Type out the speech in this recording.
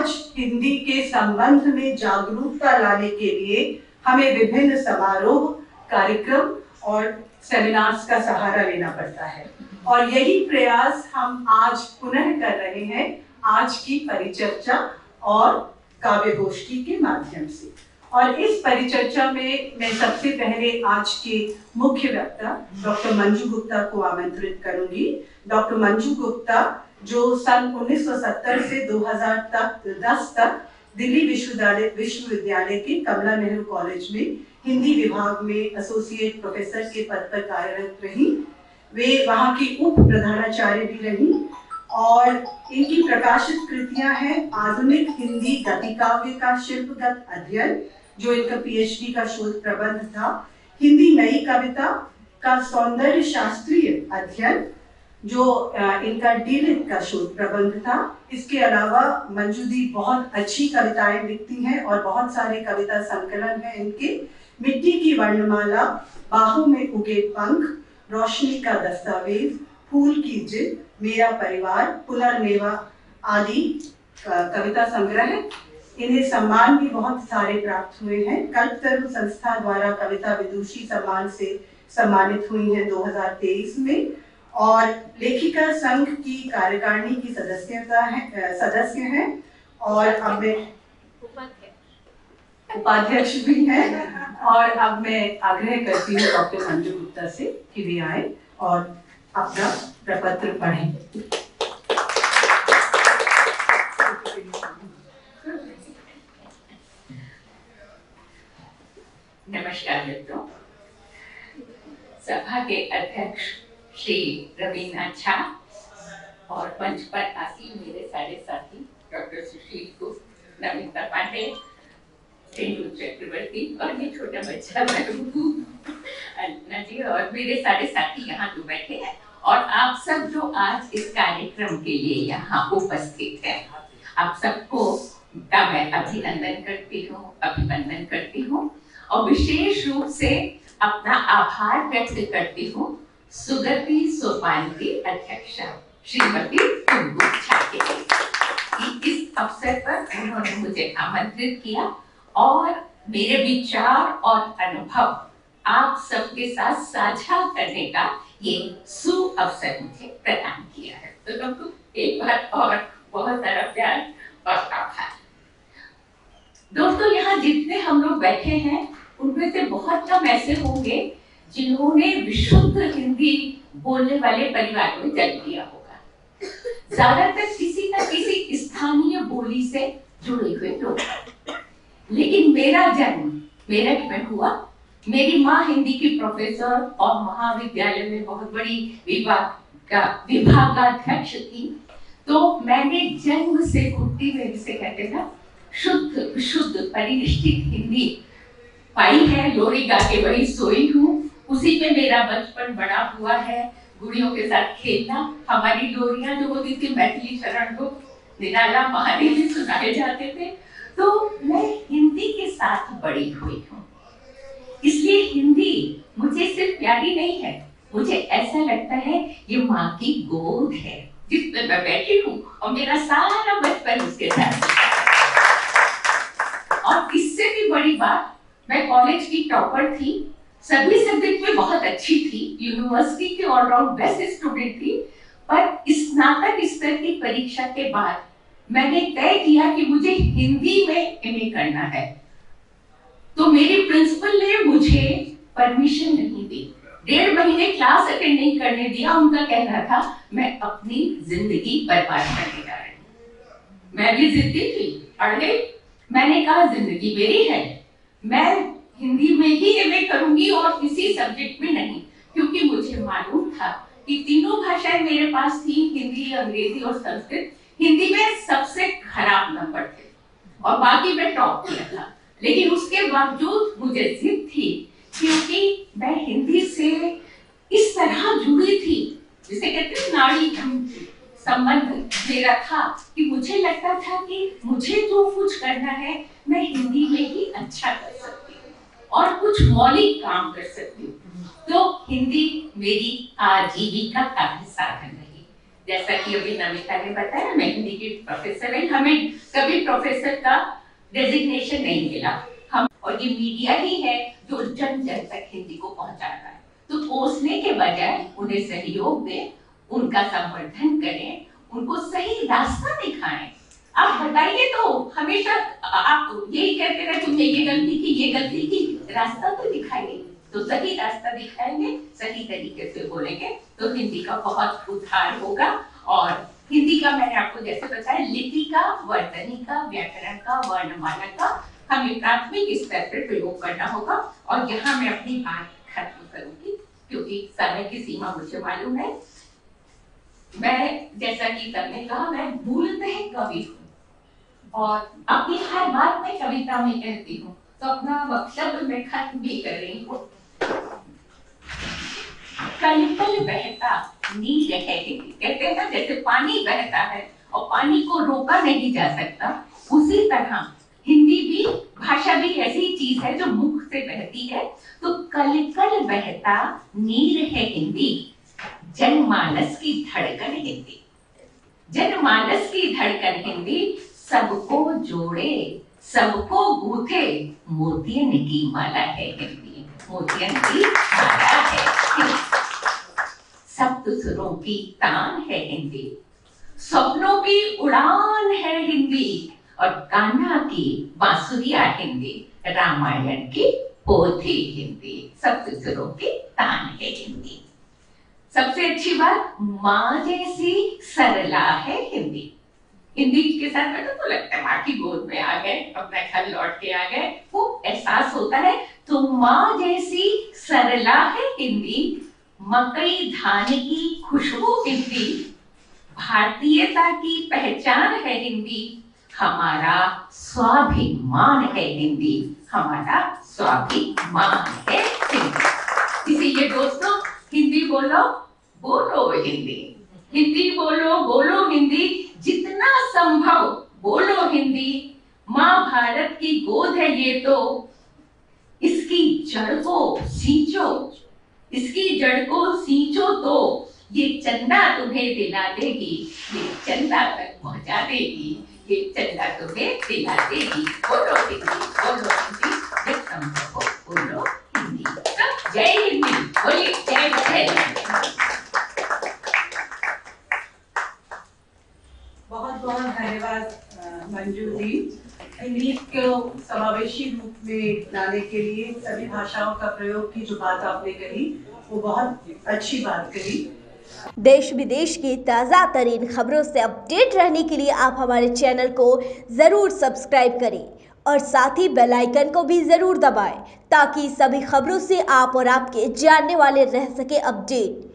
आज हिंदी के संबंध में जागरूकता लाने के लिए हमें विभिन्न समारोह, कार्यक्रम और सेमिनार्स का सहारा लेना पड़ता है और यही प्रयास हम आज पुनः कर रहे हैं आज की परिचर्चा और काव्य गोष्ठी के माध्यम से। और इस परिचर्चा में मैं सबसे पहले आज के मुख्य वक्ता डॉक्टर मंजू गुप्ता को आमंत्रित करूंगी। डॉक्टर मंजू गुप्ता जो सन 1970 से 2010 तक दिल्ली विश्वविद्यालय के कमला नेहरू कॉलेज में हिंदी विभाग में एसोसिएट प्रोफेसर के पद पर कार्यरत रही। वे वहाँ की उप प्रधानाचार्य भी रही और इनकी प्रकाशित कृतियां हैं आधुनिक हिंदी गतिकाव्य का शिल्पगत अध्ययन, जो इनका पीएचडी का शोध प्रबंध था, हिंदी नई कविता का सौंदर्य शास्त्रीय अध्ययन, जो इनका डीलिट का शोध प्रबंध था। इसके अलावा मंजू दी बहुत अच्छी कविताएं लिखती हैं और बहुत सारे कविता संकलन हैं इनके। मिट्टी की वर्णमाला, बाहों में उगे पंख, रोशनी का दस्तावेज, फूल की जिद, मेरा परिवार, पुनर्नेवा आदि कविता संग्रह। इन्हें सम्मान भी बहुत सारे प्राप्त हुए हैं। कल्पतरु संस्था द्वारा कविता विदुषी सम्मान से सम्मानित हुई हैं 2023 में और लेखिका संघ की कार्यकारिणी की सदस्य हैं और अब मैं उपाध्यक्ष भी हैं। और अब मैं आग्रह करती हूँ डॉक्टर मंजू गुप्ता से कि वे आए और अपना प्रपत्र पढ़ें। नमस्कार मित्रों। सभा के अध्यक्ष श्री रवीन्द्रनाथ झा और मंच पर आसीन मेरे सारे साथी डॉक्टर सुशील गुप्त, नमिता पांडे, रेणु चक्रवर्ती और ये छोटा बच्चा अन्ना जी और मेरे सारे साथी यहाँ जो बैठे हैं और आप सब जो आज इस कार्यक्रम के लिए यहाँ उपस्थित हैं, आप सबको का मैं अभिनंदन करती हूँ और विशेष रूप से अपना आभार व्यक्त करती हूँ सुगति सोपान की अध्यक्षा श्रीमती कुमकुम झा के लिए। इस अवसर पर उन्होंने मुझे आमंत्रित किया और मेरे विचार और अनुभव आप सबके साथ साझा करने का ये सुअवसर मुझे प्रदान किया है। तो तुमको एक बार और बहुत सारा प्यार और आभार। दोस्तों, यहाँ जितने हम लोग बैठे हैं उनमें से बहुत कम ऐसे होंगे जिन्होंने विशुद्ध हिंदी बोलने वाले परिवार में जन्म लिया होगा। ज्यादातर किसी न किसी स्थानीय बोली से जुड़े हुए लोग। लेकिन मेरा जन्म मेरठ में हुआ। मेरी माँ हिंदी की प्रोफेसर और महाविद्यालय में बहुत बड़ी विभागाध्यक्ष थी, तो मैंने जन्म से घुट्टी में, जिसे कहते हैं शुद्ध शुद्ध परिनिष्ठित हिंदी पाई है। लोरी गा के वही सोई हूँ, उसी में मेरा बचपन बड़ा हुआ है। गुड़ियों के साथ खेलना, हमारी लोरियां जो होती थी मैथिली शरण को निराला महादेवी सुनाए जाते थे। तो मैं हिंदी के साथ बड़ी हुई हूँ, इसलिए हिंदी मुझे सिर्फ प्यारी नहीं है, मुझे ऐसा लगता है ये माँ की गोद है जिसमें मैं बैठी हूँ और मेरा सारा बचपन उसके साथ। और इससे भी बड़ी बात, मैं कॉलेज की टॉपर थी, सभी सब्जेक्ट में बहुत अच्छी थी, यूनिवर्सिटी की ऑलराउंड बेस्ट स्टूडेंट थी। पर स्नातक स्तर की परीक्षा के बाद मैंने तय किया कि मुझे हिंदी में एमए करना है। तो मेरी प्रिंसिपल ने मुझे परमिशन नहीं दी, 1.5 महीने क्लास अटेंड नहीं करने दिया। उनका कहना था मैं अपनी जिंदगी बर्बाद करने जा रही हूँ। मैं भी जिद्दी थी, अड़ गई। मैंने कहा जिंदगी मेरी है, मैं हिंदी में ही एमए करूंगी और किसी सब्जेक्ट में नहीं, क्योंकि मुझे मालूम था कि तीनों भाषाएं मेरे पास थी, हिंदी, अंग्रेजी और संस्कृत। हिंदी में सबसे खराब नंबर थे और बाकी में टॉप किया था। लेकिन उसके बावजूद मुझे जिद थी, क्योंकि मैं हिंदी से इस तरह जुड़ी थी, जिसे कहते हैं नाड़ी संबंध मेरा था, कि मुझे लगता था कि मुझे जो कुछ करना है मैं हिंदी में ही अच्छा कर सकती हूँ और कुछ मौलिक काम कर सकती हूँ। तो हिंदी मेरी आजीविका का भी साधन रही। जैसा कि अभी नमिता ने बताया, मैं हिंदी की प्रोफेसर है, हमें कभी प्रोफेसर का डेजिग्नेशन नहीं मिला। हम और ये मीडिया ही है जो जन जन तक हिंदी को पहुंचा रहा है। तो कोसने के बजाय उन्हें सहयोग दें, उनका संवर्धन करें, उनको सही रास्ता दिखाएं। आप बताइए तो हमेशा आप यही कहते रहे तुमने ये गलती की, रास्ता तो दिखाइए। तो सही रास्ता दिखाएंगे, सही तरीके से बोलेंगे तो हिंदी का बहुत उद्धार होगा। और हिंदी का मैंने आपको जैसे बताया, लिपि का, वर्तनी का, व्याकरण का, वर्णमाला का हमें प्राथमिक स्तर पर प्रयोग करना होगा। और यहाँ मैं अपनी बात खत्म करूंगी क्योंकि समय की सीमा मुझे मालूम है। मैं जैसा कि सबने कहा, मैं मूलतः कवि हूँ और अपनी हर बात में कविता में कहती हूँ, तो अपना वक्तव्य मैं खत्म भी कर रही हूँ। कल कल बहता नीर है, कहते हैं जैसे पानी बहता है और पानी को रोका नहीं जा सकता, उसी तरह हिंदी भी, भाषा भी ऐसी चीज है जो मुख से बहती है। तो कल कल बहता नीर है हिंदी, जनमानस की धड़कन हिंदी, जनमानस की धड़कन हिंदी, सबको जोड़े सबको गूंथे, मोतियन की माला है हिंदी, मोतियन की माला है हिंदी। सप्त सुरों की तान है हिंदी, स्वप्नों की उड़ान है हिंदी, और कान्हा की बांसुरिया हिंदी, रामायण की पोथी हिंदी, सप्त सुरों की तान है हिंदी। सबसे अच्छी बात, माँ जैसी सरला है हिंदी। हिंदी के साथ में तो लगता है माँ की गोद में आ गए, अपने घर लौट के आ गए, वो एहसास होता है। तो माँ जैसी सरला है हिंदी, मकई धान की खुशबू हिंदी, भारतीयता की पहचान है हिंदी, हमारा स्वाभिमान है हिंदी, हमारा स्वाभिमान है हिंदी। इसीलिए दोस्तों, हिंदी बोलो, बोलो हिंदी, हिंदी बोलो, बोलो हिंदी, जितना संभव बोलो हिंदी। माँ भारत की गोद है ये तो, इसकी जड़ को सींचो, इसकी जड़ को सींचो तो ये चंदा तुम्हें दिला देगी, ये चंदा तक पहुंचा देगी, ये चंदा तुम्हें दिला देगी। बोलो हिंदी, बोलो हिंदी, जब संभव हो बोलो हिंदी। जय हिंदी, बोलिए जय हिंदी। बहुत बहुत धन्यवाद मंजू जी। हिंदी को समावेशी रूप में लाने के लिए सभी भाषाओं का प्रयोग की जो बात आपने कही, वो बहुत अच्छी बात कही। देश विदेश की ताज़ा तरीन खबरों से अपडेट रहने के लिए आप हमारे चैनल को ज़रूर सब्सक्राइब करें और साथ ही बेल आइकन को भी ज़रूर दबाएं ताकि सभी खबरों से आप और आपके जानने वाले रह सके अपडेट।